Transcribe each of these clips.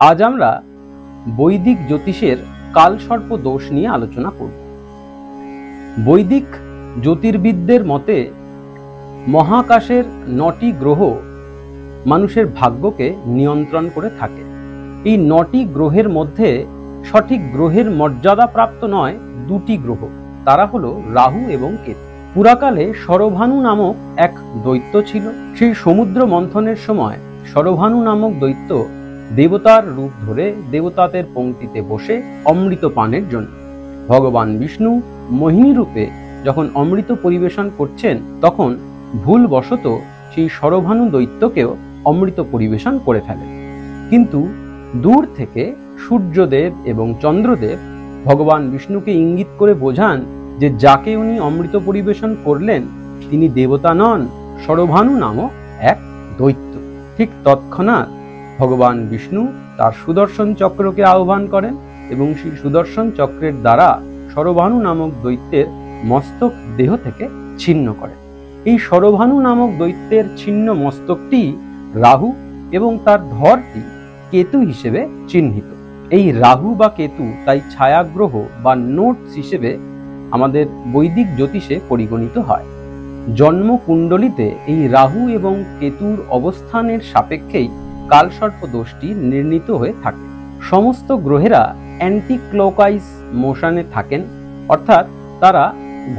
আজ আমরা বৈদিক জ্যোতিষের কালসর্প দোষ নিয়ে আলোচনা করব। বৈদিক জ্যোতির্বিদদের মতে মহাকাশের 9টি গ্রহ মানুষের ভাগ্যকে নিয়ন্ত্রণ করে থাকে। এই 9টি গ্রহের মধ্যে সঠিক গ্রহের মর্যাদা প্রাপ্ত নয় 2টি গ্রহ, তারা হলো রাহু এবং কেতু। পুরাকালে শরভানু নামক এক দৈত্য ছিল। সেই সমুদ্র মন্থনের সময় শরভানু নামক দৈত্য দেবতার রূপ ধরে দেবতাদের পংক্তিতে বসে অমৃত পানের জন্য ভগবান বিষ্ণু মোহিনী রূপে যখন অমৃত পরিবেশন করছেন, তখন ভুলবশত সেই শরভানু দৈত্যকেও অমৃত পরিবেশন করে ফেলেন। কিন্তু দূর থেকে সূর্যদেব এবং চন্দ্রদেব ভগবান বিষ্ণুকে ইঙ্গিত করে বোঝান যে যাকে উনি অমৃত পরিবেশন করলেন তিনি দেবতা নন, শরভানু নামক এক দৈত্য। ঠিক তৎক্ষণাৎ ভগবান বিষ্ণু তার সুদর্শন চক্রকে আহ্বান করেন এবং সেই সুদর্শন চক্রের দ্বারা শরভানু নামক দৈত্যের মস্তক দেহ থেকে ছিন্ন করেন। এই শরভানু নামক দৈত্যের ছিন্ন মস্তকটি রাহু এবং তার ধরটি কেতু হিসেবে চিহ্নিত। এই রাহু বা কেতু তাই ছায়াগ্রহ বা নোটস হিসেবে আমাদের বৈদিক জ্যোতিষে পরিগণিত হয়। জন্ম কুণ্ডলিতে এই রাহু এবং কেতুর অবস্থানের সাপেক্ষেই কালসর্প দোষটি নির্ণীত হয়ে থাকে। সমস্ত গ্রহেরা অ্যান্টি ক্লকওয়াইজ মোশনে থাকেন, অর্থাৎ তারা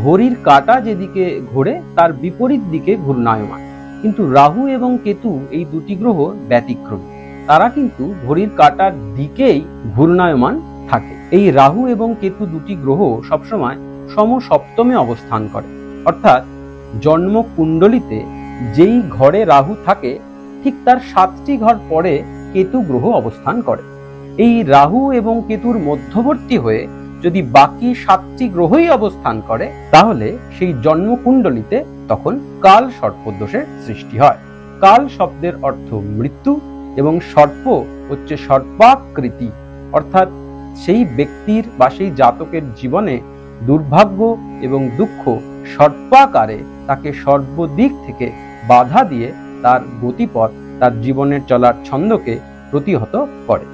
ঘড়ির কাঁটা যেদিকে ঘোরে তার বিপরীত দিকে ঘূর্ণায়মান। কিন্তু রাহু এবং কেতু এই 2টি গ্রহ ব্যতিক্রমী, তারা কিন্তু ঘড়ির কাঁটার দিকেই ঘূর্ণায়মান থাকে। এই রাহু এবং কেতু 2টি গ্রহ সবসময় সমসপ্তমে অবস্থান করে, অর্থাৎ জন্ম কুণ্ডলিতে যেই ঘরে রাহু থাকে ঠিক তার 7টি ঘর পরে কেতু গ্রহ অবস্থান করে। এই রাহু এবং কেতুর মধ্যবর্তী হয়ে যদি বাকি 7টি গ্রহই অবস্থান করে, তাহলে সেই জন্ম কুণ্ডলিতে তখন কাল সর্পদোষের সৃষ্টি হয়। কাল শব্দের অর্থ মৃত্যু এবং সর্প হচ্ছে সর্পাকৃতি, অর্থাৎ সেই ব্যক্তির বা সেই জাতকের জীবনে দুর্ভাগ্য এবং দুঃখ সর্পাকারে তাকে সর্বদিক থেকে বাধা দিয়ে তার গতিপথ, তার জীবনের চলার ছন্দকে প্রতিহত করে।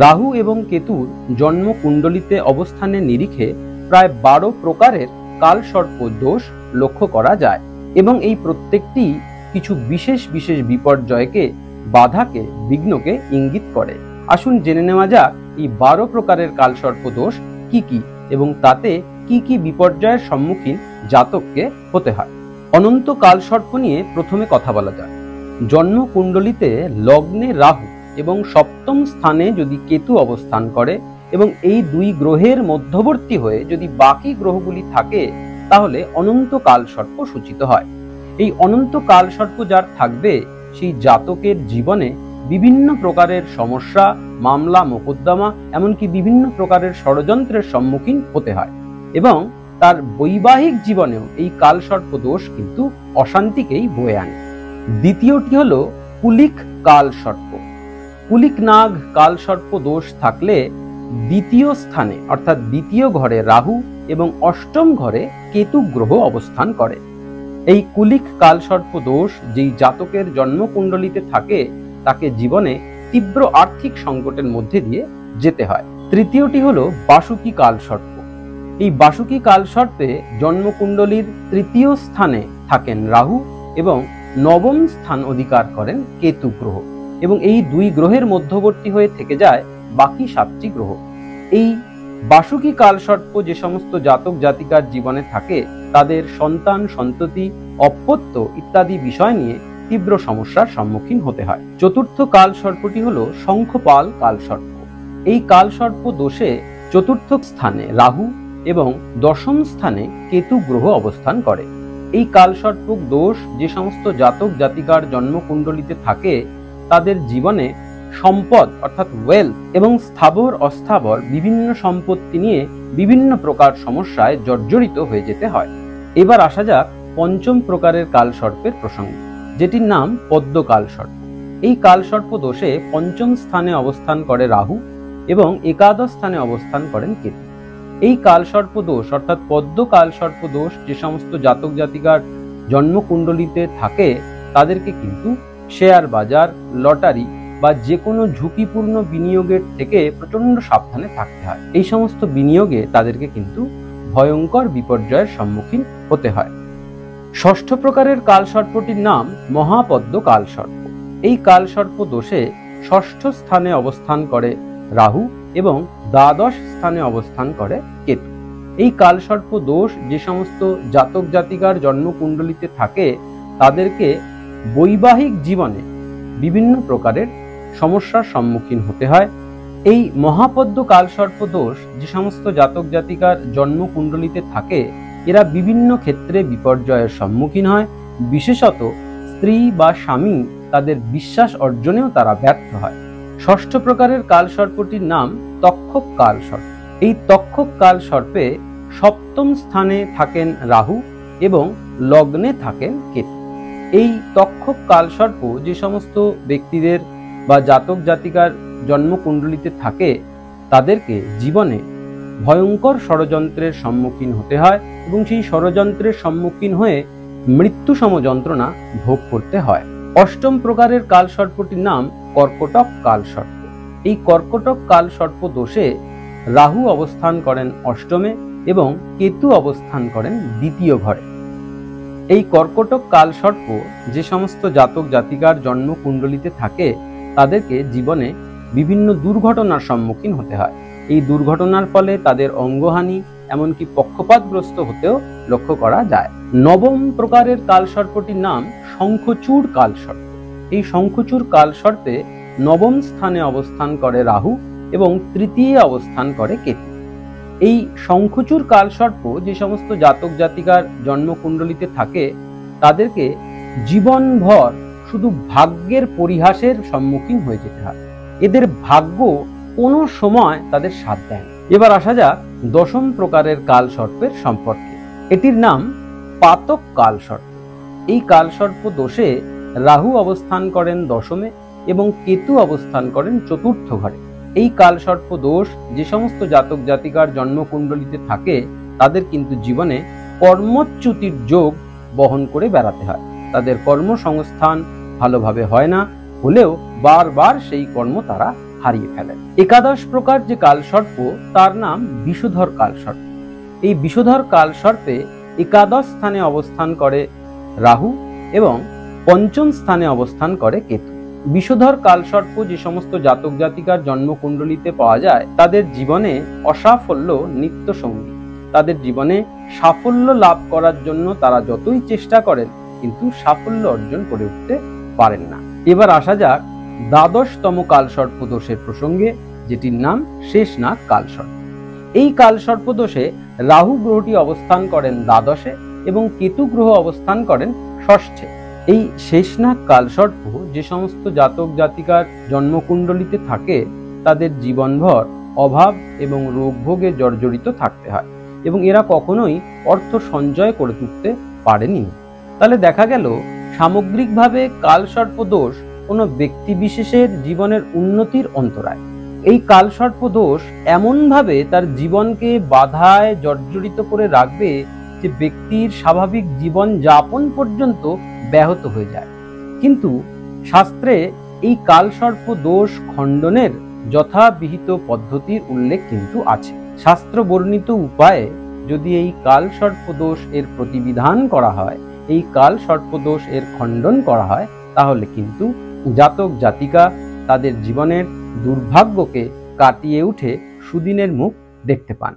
রাহু এবং কেতুর জন্ম কুণ্ডলিতে অবস্থানের নিরিখে প্রায় 12 প্রকারের কালসর্প দোষ লক্ষ্য করা যায় এবং এই প্রত্যেকটি কিছু বিশেষ বিশেষ বিপর্যয়কে, বাধাকে, বিঘ্নকে ইঙ্গিত করে। আসুন জেনে নেওয়া যাক এই 12 প্রকারের কালসর্প দোষ কি কি এবং তাতে কি কি বিপর্যয়ের সম্মুখীন জাতককে হতে হয়। অনন্ত কালসর্প নিয়ে প্রথমে কথা বলা যাক। জন্ম কুণ্ডলিতে লগ্নে রাহু এবং 7ম স্থানে যদি কেতু অবস্থান করে এবং এই 2 গ্রহের মধ্যবর্তী হয়ে যদি বাকি গ্রহগুলি থাকে, তাহলে অনন্ত কালসর্প সূচিত হয়। এই অনন্ত কালসর্প যার থাকবে সেই জাতকের জীবনে বিভিন্ন প্রকারের সমস্যা, মামলা, মোকদ্দমা, এমনকি বিভিন্ন প্রকারের ষড়যন্ত্রের সম্মুখীন হতে হয় এবং তার বৈবাহিক জীবনেও এই কালসর্প দোষ কিন্তু অশান্তিকেই বয়ে আনে। দ্বিতীয়টি হলো কুলিক কালসর্প। কুলিক নাগ কালসর্প দোষ থাকলে দ্বিতীয় স্থানে অর্থাৎ দ্বিতীয় ঘরে রাহু এবং 8ম ঘরে কেতু গ্রহ অবস্থান করে। এই কুলিক কালসর্প দোষ যেই জাতকের জন্মকুণ্ডলিতে থাকে তাকে জীবনে তীব্র আর্থিক সংকটের মধ্যে দিয়ে যেতে হয়। তৃতীয়টি হলো বাসুকী কালসর্প। এই বাসুকী কালসর্পে জন্মকুণ্ডলীর 3য় স্থানে থাকেন রাহু এবং 9ম স্থান অধিকার করেন কেতু গ্রহ এবং এই 2 গ্রহের মধ্যবর্তী হয়ে থেকে যায় বাকি 7টি গ্রহ। এই বাসুকী কালসর্প যে সমস্ত জাতক জাতিকার জীবনে থাকে তাদের সন্তান, সন্ততি, অপত্য ইত্যাদি বিষয় নিয়ে তীব্র সমস্যার সম্মুখীন হতে হয়। চতুর্থ কালসর্পটি হলো শঙ্খপাল কালসর্প। এই কালসর্প দোষে 4র্থ স্থানে রাহু এবং 10ম স্থানে কেতু গ্রহ অবস্থান করে। এই কালসর্প দোষ যে সমস্ত জাতক জাতিকার জন্মকুণ্ডলিতে থাকে তাদের জীবনে সম্পদ অর্থাৎ ওয়েলথ এবং স্থাবর অস্থাবর বিভিন্ন সম্পত্তি নিয়ে বিভিন্ন প্রকার সমস্যায় জর্জরিত হয়ে যেতে হয়। এবার আসা যাক 5ম প্রকারের কালসর্পের প্রসঙ্গে, যেটির নাম পদ্ম কালসর্প। এই কালসর্প দোষে 5ম স্থানে অবস্থান করে রাহু এবং 11শ স্থানে অবস্থান করেন কেতু। এই কালসর্প দোষ অর্থাৎ পদ্ম কালসর্প দোষ যে সমস্ত জাতক জাতিকার জন্মকুণ্ডলিতে থাকে তাদেরকে কিন্তু শেয়ার বাজার, লটারি বা যে কোনো ঝুঁকিপূর্ণ বিনিয়োগের থেকে প্রচন্ড সাবধানে থাকতে হয়। এই সমস্ত বিনিয়োগে তাদেরকে কিন্তু ভয়ঙ্কর বিপর্যয়ের সম্মুখীন হতে হয়। ষষ্ঠ প্রকারের কালসর্পটির নাম মহাপদ্ম কালসর্প। এই কালসর্প দোষে ষষ্ঠ স্থানে অবস্থান করে রাহু এবং দ্বাদশ স্থানে অবস্থান করে কেতু। এই কালসর্প দোষ যে সমস্ত জাতক জাতিকার জন্মকুণ্ডলিতে থাকে তাদেরকে বৈবাহিক জীবনে বিভিন্ন প্রকারের সমস্যার সম্মুখীন হতে হয়। এই মহাপদ্ম কালসর্প দোষ যে সমস্ত জাতক জাতিকার জন্মকুণ্ডলিতে থাকে এরা বিভিন্ন ক্ষেত্রে বিপর্যয়ের সম্মুখীন হয়। বিশেষত স্ত্রী বা স্বামী তাদের বিশ্বাস অর্জনেও তারা ব্যর্থ হয়। ষষ্ঠ প্রকারের কালসর্পটির নাম তক্ষক কালসর্প। এই তক্ষক কালসর্পে সপ্তম স্থানে থাকেন রাহু এবং লগ্নে থাকেন কেতু। এই তক্ষক কালসর্প যে সমস্ত ব্যক্তিদের বা জাতক জাতিকার জন্মকুণ্ডলিতে থাকে তাদেরকে জীবনে ভয়ঙ্কর ষড়যন্ত্রের সম্মুখীন হতে হয় এবং সেই ষড়যন্ত্রের সম্মুখীন হয়ে মৃত্যুসম যন্ত্রণা ভোগ করতে হয়। অষ্টম প্রকারের কালসর্পটির নাম কর্কটক কালসর্প। এই কর্কটক কালসর্প দোষে রাহু অবস্থান করেন অষ্টমে এবং কেতু অবস্থান করেন দ্বিতীয় ঘরে। এই কর্কটক কালসর্প যে সমস্ত জাতক জাতিকার জন্মকুণ্ডলিতে থাকে তাদেরকে জীবনে বিভিন্ন দুর্ঘটনার সম্মুখীন হতে হয়। এই দুর্ঘটনার ফলে তাদের অঙ্গহানি এমনকি পক্ষপাতগ্রস্ত হতেও লক্ষ্য করা যায়। নবম প্রকারের কালসর্পটির নাম শঙ্খচূড় কালসর্প। এই শঙ্খচূড় কালসর্পে নবম স্থানে অবস্থান করে রাহু এবং তৃতীয় অবস্থান করে কেতু। এই শঙ্খচূড় কালসর্প যে সমস্ত জাতক জাতিকার জন্মকুণ্ডলিতে থাকে তাদেরকে জীবনভর শুধু ভাগ্যের পরিহাসের সম্মুখীন হয়ে যেতে হয়। এদের ভাগ্য কোনো সময় তাদের সাথ দেয় না। এবার আসা যাক দশম প্রকারের কালসর্পের সম্পর্কে। এটির নাম পাতক কালসর্প। এই কালসর্প দোষে রাহু অবস্থান করেন দশমে এবং কেতু অবস্থান করেন চতুর্থ ঘরে। এই কালসর্প দোষ যে সমস্ত জাতক জাতিকার জন্মকুণ্ডলিতে থাকে তাদের কিন্তু জীবনে কর্মচ্যুতির যোগ বহন করে বেড়াতে হয়। তাদের কর্মসংস্থান ভালোভাবে হয় না, হলেও বারবার সেই কর্ম তারা হারিয়ে ফেলেন। একাদশ প্রকার যে কালসর্প তার নাম বিষধর কালসর্প। এই বিষধর কালসর্পে একাদশ স্থানে অবস্থান করে রাহু এবং পঞ্চম স্থানে অবস্থান করে কেতু। বিষধর কালসর্প যে সমস্ত জাতক জাতিকার জন্মকুণ্ডলিতে পাওয়া যায় তাদের জীবনে অসাফল্য নিত্য সঙ্গী। তাদের জীবনে সাফল্য লাভ করার জন্য তারা যতই চেষ্টা করেন কিন্তু সাফল্য অর্জন করে উঠতে পারেন না। এবার আসা যাক দ্বাদশতম কালসর্প দোষের প্রসঙ্গে, যেটির নাম শেষনাগ কালসর্প। এই কালসর্প দোষে রাহু গ্রহটি অবস্থান করেন দ্বাদশে এবং কেতু গ্রহ অবস্থান করেন ষষ্ঠে। এই শেষনাগ কালসর্প যে সমস্ত জাতক জাতিকার জন্মকুণ্ডলিতে থাকে তাদের জীবনভর অভাব এবং রোগভোগে জর্জরিত থাকতে হয় এবং এরা কখনোই অর্থ সঞ্চয় করে তুলতে পারেনি। তাহলে দেখা গেল সামগ্রিকভাবে কালসর্প দোষ কোনো ব্যক্তি বিশেষের জীবনের উন্নতির অন্তরায়। এই কালসর্প দোষ এমনভাবে তার জীবনকে বাধায় জর্জরিত করে রাখবে যে ব্যক্তির স্বাভাবিক জীবন যাপন পর্যন্ত ব্যাহত হয়ে যায়। কিন্তু শাস্ত্রে এই কালসর্প দোষ খণ্ডনের যথাবিহিত পদ্ধতির উল্লেখ কিন্তু আছে। শাস্ত্র বর্ণিত উপায়ে যদি এই কালসর্প দোষ এর প্রতিবিধান করা হয়, এই কালসর্প দোষ এর খণ্ডন করা হয়, তাহলে কিন্তু জাতক জাতিকা তাদের জীবনের দুর্ভাগ্যকে কাটিয়ে উঠে সুদিনের মুখ দেখতে পান।